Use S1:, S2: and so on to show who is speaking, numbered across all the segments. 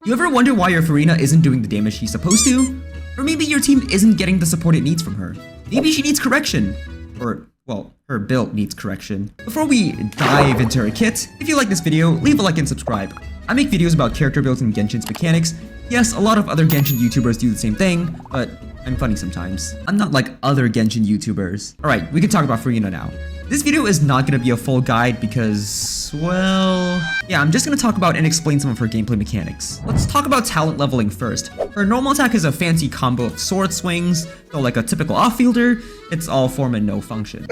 S1: You ever wonder why your FURINA isn't doing the damage she's supposed to? Or maybe your team isn't getting the support it needs from her. Maybe she needs correction. Or, well, her build needs correction. Before we dive into her kit, if you like this video, leave a like and subscribe. I make videos about character builds and Genshin's mechanics. Yes, a lot of other Genshin YouTubers do the same thing, but I'm funny sometimes. I'm not like other Genshin YouTubers. Alright, we can talk about FURINA now. This video is not gonna be a full guide because, well, yeah, I'm just gonna talk about and explain some of her gameplay mechanics. Let's talk about talent leveling first. Her normal attack is a fancy combo of sword swings, so like a typical off-fielder, it's all form and no function.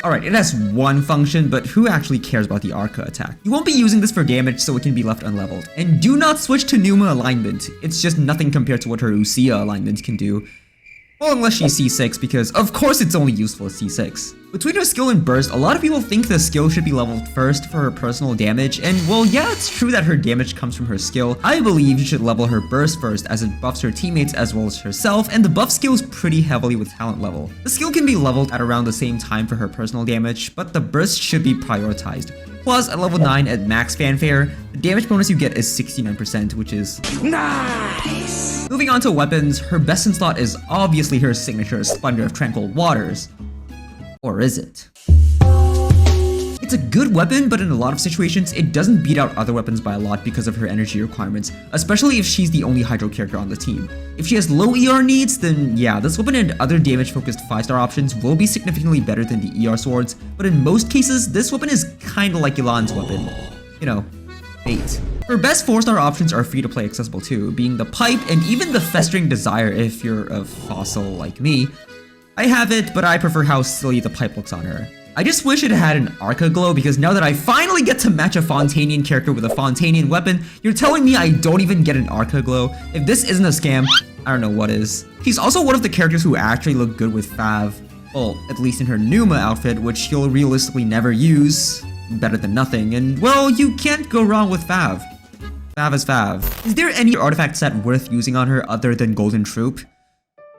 S1: Alright, it has one function, but who actually cares about the Arca attack? You won't be using this for damage, so it can be left unleveled. And do not switch to Numa alignment. It's just nothing compared to what her Ucia alignment can do. Well, unless she's C6, because of course it's only useful at C6. Between her skill and burst, a lot of people think the skill should be leveled first for her personal damage, and well, yeah, it's true that her damage comes from her skill. I believe you should level her burst first, as it buffs her teammates as well as herself, and the buff scales pretty heavily with talent level. The skill can be leveled at around the same time for her personal damage, but the burst should be prioritized. Plus, at level 9 at max fanfare, the damage bonus you get is 69%, which is nice! Moving on to weapons, her best in slot is obviously her signature Splendor of Tranquil Waters. Or is it? It's a good weapon, but in a lot of situations, it doesn't beat out other weapons by a lot because of her energy requirements, especially if she's the only Hydro character on the team. If she has low ER needs, then yeah, this weapon and other damage-focused 5-star options will be significantly better than the ER swords, but in most cases, this weapon is kinda like Yelan's weapon. You know, bait. Her best 4-star options are free-to-play accessible too, being the Pipe and even the Festering Desire if you're a fossil like me. I have it, but I prefer how silly the Pipe looks on her. I just wish it had an Arca glow, because now that I finally get to match a Fontanian character with a Fontanian weapon, you're telling me I don't even get an Arca glow? If this isn't a scam, I don't know what is. She's also one of the characters who actually look good with Fav. Well, at least in her Numa outfit, which you'll realistically never use. Better than nothing, and well, you can't go wrong with Fav. Fav is Fav. Is there any artifact set worth using on her other than Golden Troupe?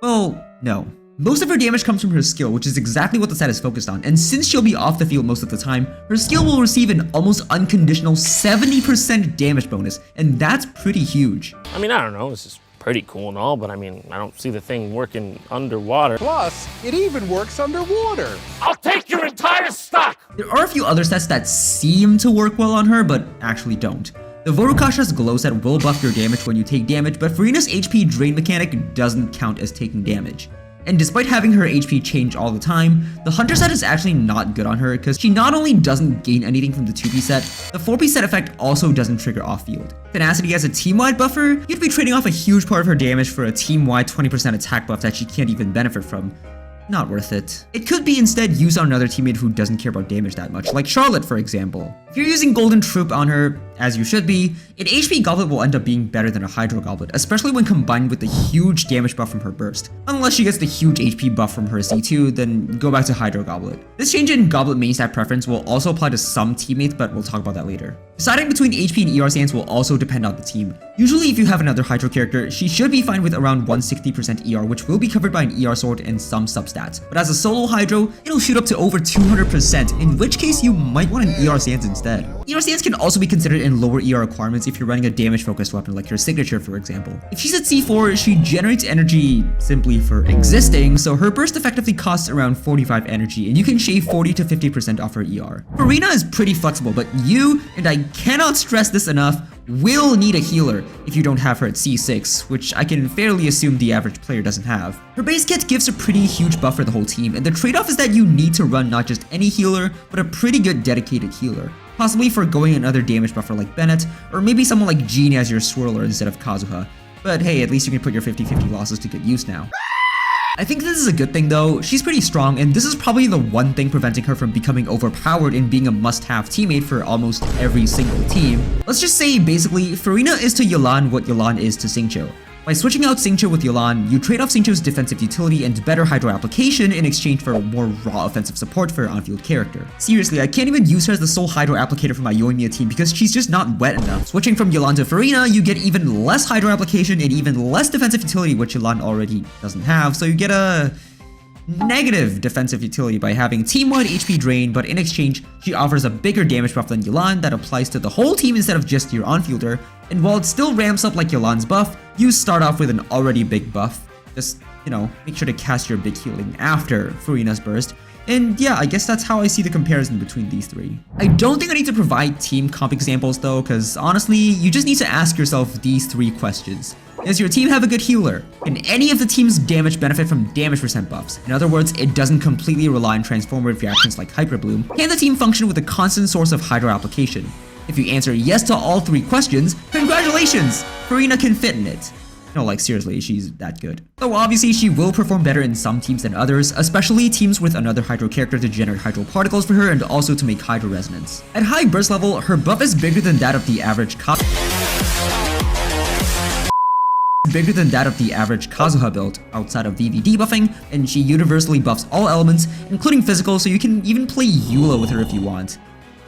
S1: Well, no. Most of her damage comes from her skill, which is exactly what the set is focused on, and since she'll be off the field most of the time, her skill will receive an almost unconditional 70% damage bonus, and that's pretty huge.
S2: I mean, I don't know, this is pretty cool and all, but I mean, I don't see the thing working underwater.
S3: Plus, it even works underwater.
S2: I'll take your entire stock!
S1: There are a few other sets that seem to work well on her, but actually don't. The Vorukasha's glow set will buff your damage when you take damage, but FURINA's HP drain mechanic doesn't count as taking damage. And despite having her HP change all the time, the Hunter set is actually not good on her because she not only doesn't gain anything from the 2-piece set, the 4-piece set effect also doesn't trigger off-field. Tenacity as a team-wide buffer, you'd be trading off a huge part of her damage for a team-wide 20% attack buff that she can't even benefit from. Not worth it. It could be instead used on another teammate who doesn't care about damage that much, like Charlotte for example. If you're using Golden Troupe on her, as you should be, an HP Goblet will end up being better than a Hydro Goblet, especially when combined with the huge damage buff from her burst. Unless she gets the huge HP buff from her C2, then go back to Hydro Goblet. This change in Goblet main stat preference will also apply to some teammates, but we'll talk about that later. Deciding between HP and ER stance will also depend on the team. Usually if you have another Hydro character, she should be fine with around 160% ER, which will be covered by an ER sword and some substats. But as a solo Hydro, it'll shoot up to over 200%, in which case you might want an ER stance instead. ER stance can also be considered in lower ER requirements if you're running a damage-focused weapon like her signature, for example. If she's at C4, she generates energy simply for existing, so her burst effectively costs around 45 energy, and you can shave 40 to 50% off her ER. FURINA is pretty flexible, but you, and I cannot stress this enough, will need a healer if you don't have her at C6, which I can fairly assume the average player doesn't have. Her base kit gives a pretty huge buff for the whole team, and the trade-off is that you need to run not just any healer, but a pretty good dedicated healer. Possibly forgoing another damage buffer like Bennett, or maybe someone like Jean as your swirler instead of Kazuha. But hey, at least you can put your 50-50 losses to good use now. I think this is a good thing though. She's pretty strong, and this is probably the one thing preventing her from becoming overpowered and being a must-have teammate for almost every single team. Let's just say basically, FURINA is to Yelan what Yelan is to Xingqiu. By switching out Xingqiu with Yelan, you trade off Xingqiu's defensive utility and better Hydro application in exchange for more raw offensive support for her on-field character. Seriously, I can't even use her as the sole Hydro applicator for my Yoimiya team because she's just not wet enough. Switching from Yelan to FURINA, you get even less Hydro application and even less defensive utility, which Yelan already doesn't have, so you get a negative defensive utility by having team-wide HP drain, but in exchange, she offers a bigger damage buff than Yelan that applies to the whole team instead of just your on-fielder. And while it still ramps up like Yelan's buff, you start off with an already big buff. Just, you know, make sure to cast your big healing after Furina's burst. And yeah, I guess that's how I see the comparison between these three. I don't think I need to provide team comp examples though, because honestly, you just need to ask yourself these three questions. Does your team have a good healer? Can any of the team's damage benefit from damage percent buffs? In other words, it doesn't completely rely on transformative reactions like Hyper Bloom. Can the team function with a constant source of hydro application? If you answer yes to all three questions, congratulations! Furina can fit in it. No, like seriously, she's that good. Though obviously she will perform better in some teams than others, especially teams with another Hydro character to generate Hydro particles for her and also to make Hydro resonance. At high burst level, her buff is bigger than that of the average Kazuha build outside of VV debuffing, and she universally buffs all elements, including physical, so you can even play Eula with her if you want.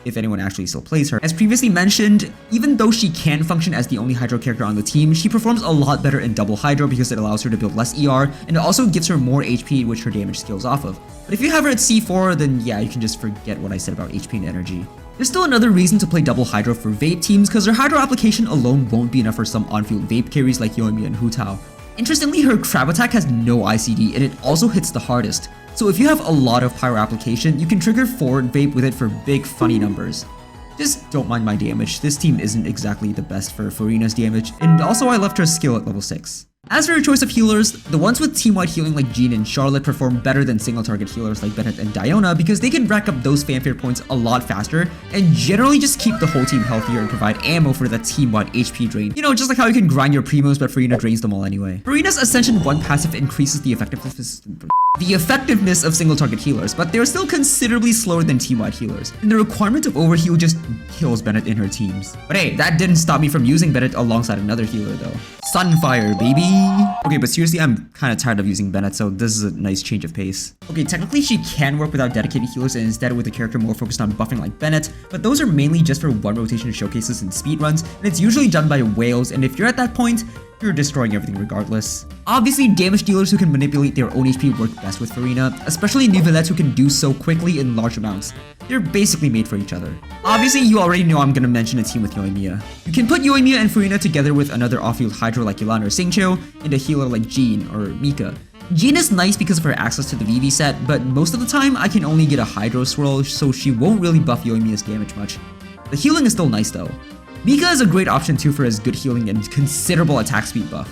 S1: If anyone actually still plays her. As previously mentioned, even though she can function as the only Hydro character on the team, she performs a lot better in double Hydro because it allows her to build less ER, and it also gives her more HP which her damage scales off of. But if you have her at C4, then yeah, you can just forget what I said about HP and energy. There's still another reason to play double Hydro for Vape teams, because her Hydro application alone won't be enough for some on-field Vape carries like Yoimiya and Hu Tao. Interestingly, her Crab attack has no ICD, and it also hits the hardest. So if you have a lot of pyro application, you can trigger forward vape with it for big funny numbers. Just don't mind my damage, this team isn't exactly the best for Furina's damage, and also I left her skill at level 6. As for your choice of healers, the ones with team-wide healing like Jean and Charlotte perform better than single-target healers like Bennett and Diona because they can rack up those fanfare points a lot faster and generally just keep the whole team healthier and provide ammo for that team-wide HP drain. You know, just like how you can grind your primos but Furina drains them all anyway. Furina's Ascension 1 passive increases the effectiveness of single-target healers, but they're still considerably slower than team-wide healers, and the requirement of overheal just kills Bennett in her teams. But hey, that didn't stop me from using Bennett alongside another healer though. Sunfire, baby! Okay, but seriously, I'm kinda tired of using Bennett, so this is a nice change of pace. Okay, technically she can work without dedicated healers and instead with a character more focused on buffing like Bennett, but those are mainly just for one rotation showcases and speedruns, and it's usually done by whales, and if you're at that point, you're destroying everything regardless. Obviously, damage dealers who can manipulate their own HP work best with Furina, especially Nivelettes who can do so quickly in large amounts. They're basically made for each other. Obviously, you already know I'm gonna mention a team with Yoimiya. You can put Yoimiya and Furina together with another off-field Hydro like Yelan or Xingqiu, and a healer like Jean or Mika. Jean is nice because of her access to the VV set, but most of the time I can only get a Hydro swirl, so she won't really buff Yoimiya's damage much. The healing is still nice though. Mika is a great option too for his good healing and considerable attack speed buff.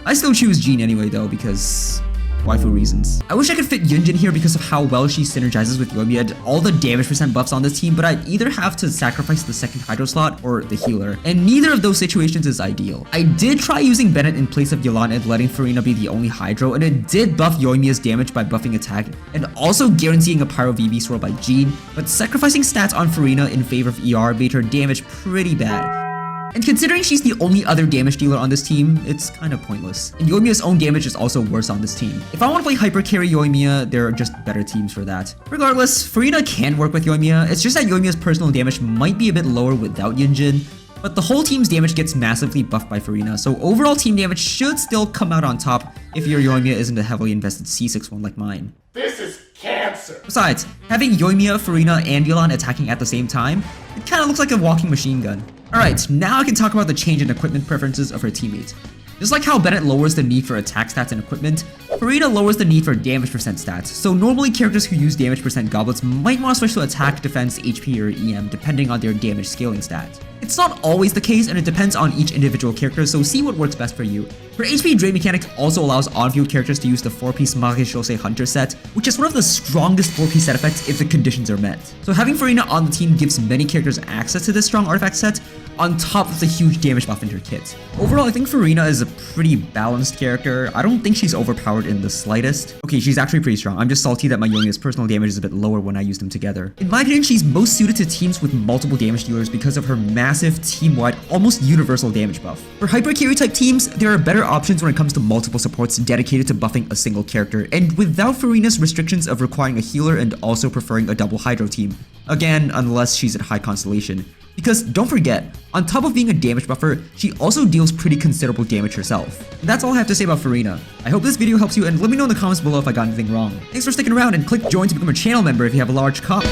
S1: I still choose Jean anyway though because waifu reasons. I wish I could fit Yunjin here because of how well she synergizes with Yoimiya and all the damage percent buffs on this team, but I'd either have to sacrifice the second Hydro slot or the healer, and neither of those situations is ideal. I did try using Bennett in place of Yelan and letting Furina be the only Hydro, and it did buff Yoimiya's damage by buffing attack and also guaranteeing a Pyro VV swirl by Jean, but sacrificing stats on Furina in favor of ER made her damage pretty bad. And considering she's the only other damage dealer on this team, it's kind of pointless. And Yoimiya's own damage is also worse on this team. If I want to play hyper carry Yoimiya, there are just better teams for that. Regardless, Furina can work with Yoimiya, it's just that Yoimiya's personal damage might be a bit lower without Yunjin, but the whole team's damage gets massively buffed by Furina, so overall team damage should still come out on top if your Yoimiya isn't a heavily invested C6 one like mine.
S3: This is cancer.
S1: Besides, having Yoimiya, Furina, and Yelan attacking at the same time, it kinda looks like a walking machine gun. Alright, now I can talk about the change in equipment preferences of her teammates. Just like how Bennett lowers the need for attack stats and equipment, Furina lowers the need for damage percent stats, so normally characters who use damage percent goblets might want to switch to attack, defense, HP, or EM depending on their damage scaling stat. It's not always the case and it depends on each individual character, so see what works best for you. Her HP drain mechanic also allows on-field characters to use the 4-piece Magishose Hunter set, which is one of the strongest 4-piece set effects if the conditions are met. So having Furina on the team gives many characters access to this strong artifact set, on top of the huge damage buff in her kit. Overall, I think Furina is a pretty balanced character. I don't think she's overpowered in the slightest. Okay, she's actually pretty strong. I'm just salty that my Yoimiya's personal damage is a bit lower when I use them together. In my opinion, she's most suited to teams with multiple damage dealers because of her massive, team-wide, almost universal damage buff. For hyper carry type teams, there are better options when it comes to multiple supports dedicated to buffing a single character, and without Furina's restrictions of requiring a healer and also preferring a double Hydro team. Again, unless she's at high constellation. Because don't forget, on top of being a damage buffer, she also deals pretty considerable damage herself. And that's all I have to say about Furina. I hope this video helps you, and let me know in the comments below if I got anything wrong. Thanks for sticking around, and click join to become a channel member if you have a large cop.